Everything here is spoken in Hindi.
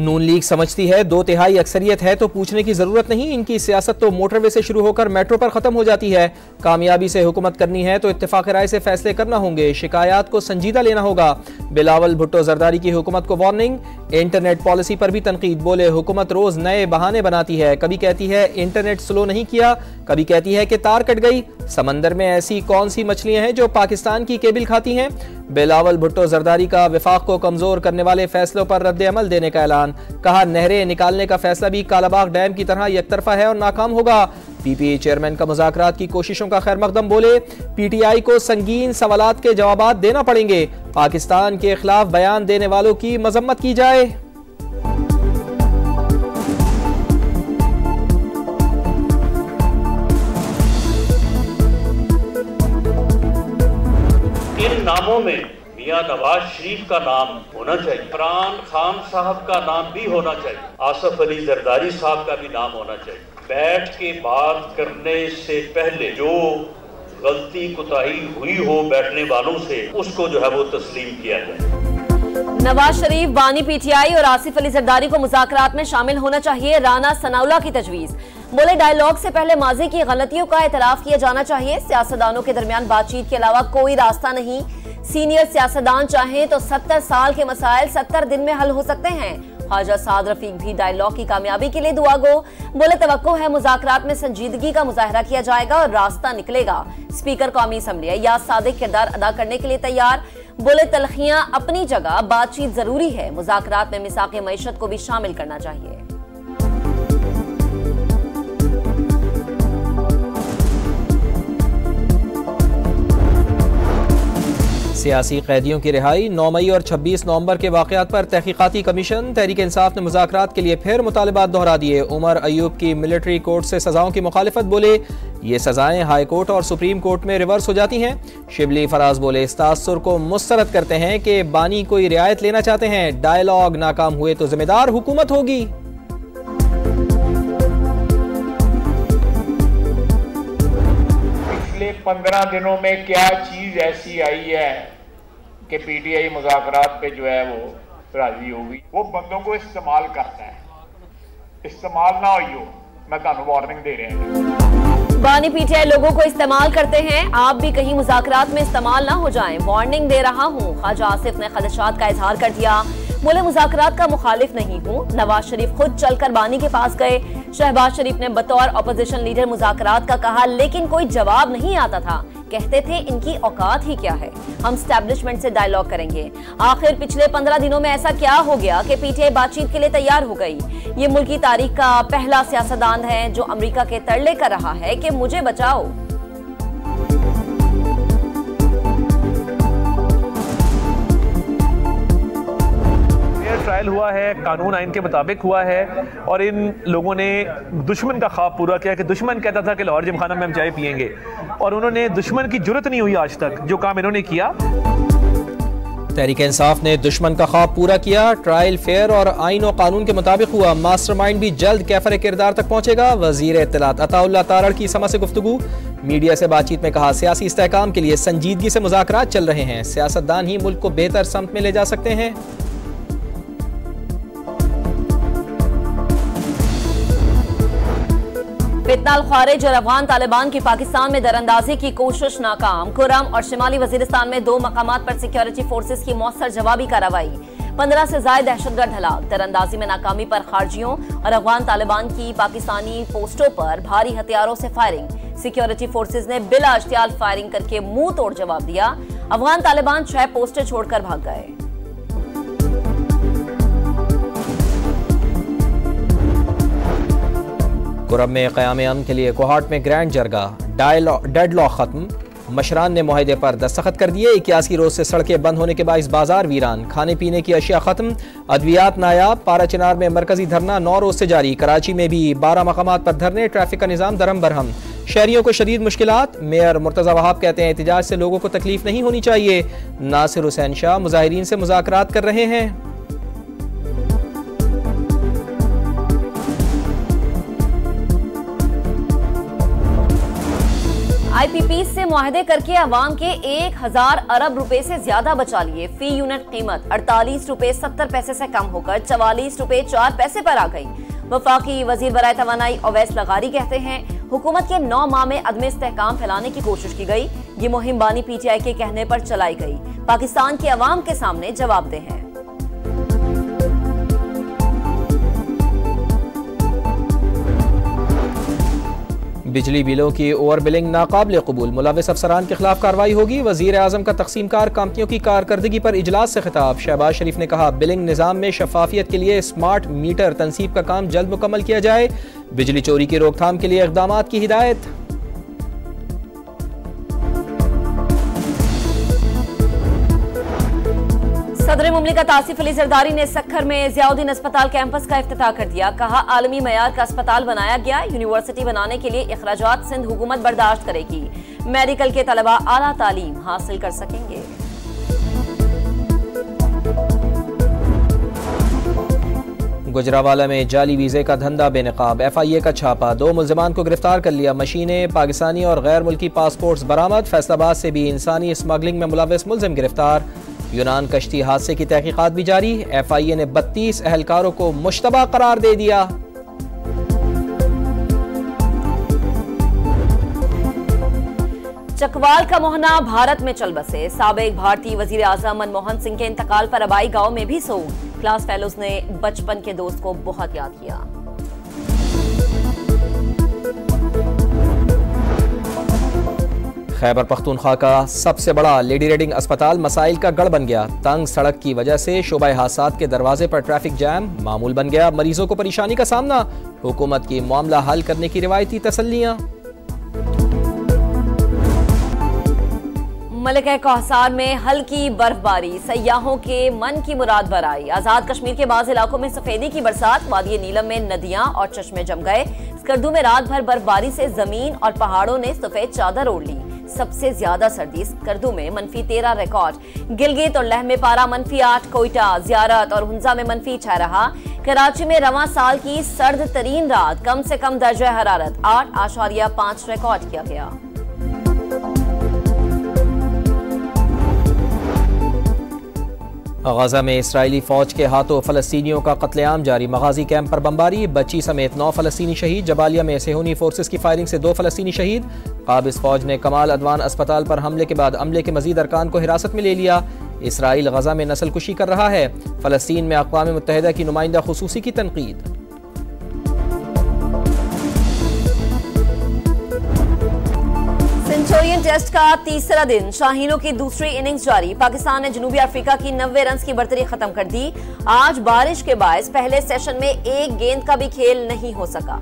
नून लीग समझती है 2/3 अक्सरियत है तो पूछने की जरूरत नहीं। इनकी सियासत तो मोटरवे से शुरू होकर मेट्रो पर खत्म हो जाती है। कामयाबी से हुकूमत करनी है तो इत्तेफाक राय से फैसले करना होंगे। शिकायत को संजीदा लेना होगा। बिलावल भुट्टो जरदारी की हुकूमत को वार्निंग। इंटरनेट पॉलिसी पर भी तनकीद। बोले हुकूमत रोज नए बहाने बनाती है। कभी कहती है इंटरनेट स्लो नहीं किया, कभी कहती है कि तार कट गई। समंदर में ऐसी कौन सी मछलियां हैं जो पाकिस्तान की केबिल खाती हैं। बिलावल भुट्टो जरदारी का विफाक को कमजोर करने वाले फैसलों पर रद्द अमल देने का ऐलान। कहा नहरें निकालने का फैसला भी कालाबाग डैम की तरह यकतरफा है और नाकाम होगा। पीपीए चेयरमैन का मुज़ाकरात की कोशिशों का खैर मकदम। बोले पीटीआई को संगीन सवालात के जवाब देना पड़ेंगे। पाकिस्तान के खिलाफ बयान देने वालों की मजम्मत की जाए। इन नामों में मियां नवाज शरीफ का नाम होना चाहिए, इमरान खान साहब का नाम भी होना चाहिए, आसिफ अली जरदारी साहब का भी नाम होना चाहिए। बैठ के बात करने से पहले जो गलती कुताही हुई हो बैठने वालों से, उसको जो है वो तस्लीम किया जाए। नवाज शरीफ, बानी पीटीआई और आसिफ अली जरदारी को मुज़ाकरात में शामिल होना चाहिए। राना सनाउल्लाह की तजवीज़। बोले डायलॉग से पहले माजी की गलतियों का एतराफ किया जाना चाहिए। सियासतदानों के दरमियान बातचीत के अलावा कोई रास्ता नहीं। सीनियर सियासतदान चाहें तो 70 साल के मसाइल 70 दिन में हल हो सकते हैं। ख्वाजा साद रफीक भी डायलॉग की कामयाबी के लिए दुआ गो। बोले तवक्को है मुज़ाकरात में संजीदगी का मुजाहरा किया जाएगा और रास्ता निकलेगा। स्पीकर कौमी असम्बली अय्याज सादिक किरदार अदा करने के लिए तैयार। बोले तलखियां अपनी जगह, बातचीत जरूरी है। मुज़ाकरात में मिसाक़े मईशत को भी शामिल करना चाहिए। सियासी कैदियों की रिहाई। 9 मई और 26 नवंबर के वाक़यात पर तहकीकाती कमीशन। तहरीक इंसाफ ने मुज़ाकरात के लिए फिर मुतालबात दोहरा दिए। उमर अयूब की मिलिट्री कोर्ट से सजाओं की मुखालिफत। बोले ये सजाएं हाई कोर्ट और सुप्रीम कोर्ट में रिवर्स हो जाती हैं। शिबली फराज बोले इस तासुर को मुस्तरद करते हैं कि बानी कोई रियायत लेना चाहते हैं। डायलॉग नाकाम हुए तो जिम्मेदार हुकूमत होगी। पिछले 15 दिनों में क्या चीज ऐसी आई है कि पीटीआई मुज़ाकरात पे जो है वो राजी होगी। वो बंदों को इस्तेमाल करता है, इस्तेमाल ना हो। मैं ਤੁਹਾਨੂੰ वार्निंग दे रहे हैं। बानी पीटीआई लोगों को इस्तेमाल करते हैं। आप भी कहीं मुज़ाकरात में इस्तेमाल ना हो जाएं। वार्निंग दे रहा हूँ। ख्वाजा आसिफ ने खदशात का इजहार कर दिया। बोले मुज़ाकरात का मुखालिफ नहीं हूँ। नवाज शरीफ खुद चलकर बानी के पास गए। शहबाज शरीफ ने बतौर अपोजिशन लीडर मुज़ाकरात का कहा, लेकिन कोई जवाब नहीं आता था। कहते थे इनकी औकात ही क्या है, हम स्टैब्लिशमेंट से डायलॉग करेंगे। आखिर पिछले 15 दिनों में ऐसा क्या हो गया कि पीटीआई बातचीत के लिए तैयार हो गई। ये मुल्क की तारीख का पहला सियासतदान है जो अमेरिका के तरले कर रहा है कि मुझे बचाओ। ट्रायल हुआ है, कानून आइन के मुताबिक हुआ है और इन लोगों ने दुश्मन का ख्वाब पूरा किया कि दुश्मन कहता था कि लाहौर जिमखाना में हम चाय पियेंगे और उन्होंने दुश्मन की जुर्रत नहीं हुई आज तक जो काम इन्होंने किया। तहरीक इंसाफ ने दुश्मन का ख्वाब पूरा किया। ट्रायल फेयर और आइन और कानून के मुताबिक हुआ। मास्टरमाइंड भी जल्द कैफर किरदार तक पहुंचेगा। वजीर इत्तलात अताउल्लाह तारड़ की समा से गुफ्तगू। मीडिया से बातचीत में कहा सियासी इस्तेहकाम के लिए संजीदगी से मुज़ाकरात चल रहे हैं। सियासतदान ही मुल्क को बेहतर समत में ले जा सकते हैं। फितना अल ख्वारिज और अफगान तालिबान की पाकिस्तान में दरअंदाजी की कोशिश नाकाम। कुरम और शिमाली वजीरिस्तान में 2 मकामात पर सिक्योरिटी फोर्सेस की मौसर जवाबी कार्रवाई। 15 से ज्यादा दहशतगर्द हलाक। दरअंदाजी में नाकामी पर खारजियों और अफगान तालिबान की पाकिस्तानी पोस्टों पर भारी हथियारों से फायरिंग। सिक्योरिटी फोर्सेस ने बिला इश्तियाल फायरिंग करके मुंह तोड़ जवाब दिया। अफगान तालिबान 6 पोस्टें छोड़कर भाग गए। कुरम में क़याम अमन के लिए कोहाट में ग्रैंड जरगा। डेडलॉक खत्म। मशरान ने मुआहदे पर दस्तखत कर दिए। 81 रोज से सड़कें बंद होने के बाइस बाजार वीरान। खाने पीने की अशिया खत्म। अद्वियात नायाब। पारा चिनार में मरकजी धरना 9 रोज से जारी। कराची में भी 12 मकामात पर धरने। ट्रैफिक का निज़ाम दरम बरहम। शहरियों को शदीद मुश्किलात। मेयर मुर्तज़ा वहाब कहते हैं एहतिजाज से लोगों को तकलीफ नहीं होनी चाहिए। नासिर हुसैन शाह मुजाहिरीन से मुज़ाकरात कर रहे हैं। IPP से मुआहदे करके अवाम के 1000 अरब रुपए से ज्यादा बचा लिए। फी यूनिट कीमत 48 रुपए 70 पैसे से कम होकर 44 रुपए 4 पैसे पर आ गई। वफाकी वजीर बराए तवानाई अवैस लगारी कहते हैं, हुकूमत के 9 माह में अदम इस्तेहकाम फैलाने की कोशिश की गई। ये मुहिम बानी PTI के कहने पर चलाई गई। पाकिस्तान के अवाम के सामने जवाबदेह है। बिजली बिलों की ओवर बिलिंग नाकाबिल कबूल, मुलविस अफसरान के खिलाफ कार्रवाई होगी। वजीर आजम का तकसीमकार कंपनियों की कारकर्दगी पर इजलास से खिताब। शहबाज शरीफ ने कहा, बिलिंग निज़ाम में शफाफियत के लिए स्मार्ट मीटर तनसीब का काम जल्द मुकम्मल किया जाए। बिजली चोरी की रोकथाम के लिए इक़दाम की हिदायत। सदर मुमलिकत आसिफ अली जरदारी ने सक्खर में ज़ियाउद्दीन अस्पताल कैंपस का इफ्तिताह कर दिया। कहा, आलमी मयार का अस्पताल बनाया गया। यूनिवर्सिटी बनाने के लिए इखराजात सिंध हुकूमत बर्दाश्त करेगी। मेडिकल के तलबा आला तालीम हासिल कर सकेंगे। गुजरावाला में जाली वीज़े का धंधा बेनकाब, FIA का छापा। 2 मुल्ज़िमान को गिरफ्तार कर लिया। मशीनें, पाकिस्तानी और गैर मुल्की पासपोर्ट्स बरामद। फैसलाबाद से भी इंसानी स्मगलिंग में मुलविस मुल्ज़िम गिरफ्तार। यूनान कश्ती हादसे की तहकीकात भी जारी। FIA ने 32 अहलकारों को मुश्तबा करार दे दिया। चकवाल का मोहना भारत में चल बसे। साबिक भारतीय वजीर आजम मनमोहन सिंह के इंतकाल पर अबाई गांव में भी सोग। क्लास फेलोज ने बचपन के दोस्त को बहुत याद किया। खैबर पख्तूनख्वा का सबसे बड़ा लेडी रीडिंग अस्पताल मसाइल का गढ़ बन गया। तंग सड़क की वजह से शोबा हादसात के दरवाजे पर ट्रैफिक जैम मामूल बन गया। मरीजों को परेशानी का सामना। हुकूमत की मामला हल करने की रिवायती तसल्लियां। मलिका कौसार में हल्की बर्फबारी, सयाहों के मन की मुराद बराई। आजाद कश्मीर के बाज़ इलाकों में सफेदी की बरसात। वादी नीलम में नदियां और चश्मे जम गए। स्कर्दू में रात भर बर्फबारी से जमीन और पहाड़ों ने सफेद चादर ओढ़ ली। सबसे ज्यादा सर्दी स्कर्दू में -13 रिकॉर्ड। गिलगित और लेह में पारा -8, कोयटा, ज़ियारत और हुंजा में -6 रहा। कराची में रवां साल की सर्द तरीन रात, कम से कम दर्जा हरारत 8.5 रिकॉर्ड किया गया। गाजा में इसराइली फौज के हाथों फलस्तीनियों का कत्लेआम जारी। मगाजी कैंप पर बमबारी, बच्ची समेत 9 फलस्तीनी शहीद। जबालिया में सेहूनी फोर्सेस की फायरिंग से 2 फलस्तीनी शहीद। काबिज फौज ने कमाल अदवान अस्पताल पर हमले के बाद अमले के मजीद अरकान को हिरासत में ले लिया। इसराइल गजा में नस्ल कुशी कर रहा है। फलस्तीन में अक़वाम मुत्तहिदा की नुमाइंदा खुसूसी की तनकीद। सेंचुरियन टेस्ट का तीसरा दिन, शाहीनों की दूसरी इनिंग्स जारी। पाकिस्तान ने जनूबी अफ्रीका की 90 रन की बढ़तरी खत्म कर दी। आज बारिश के बायस पहले सेशन में एक गेंद का भी खेल नहीं हो सका।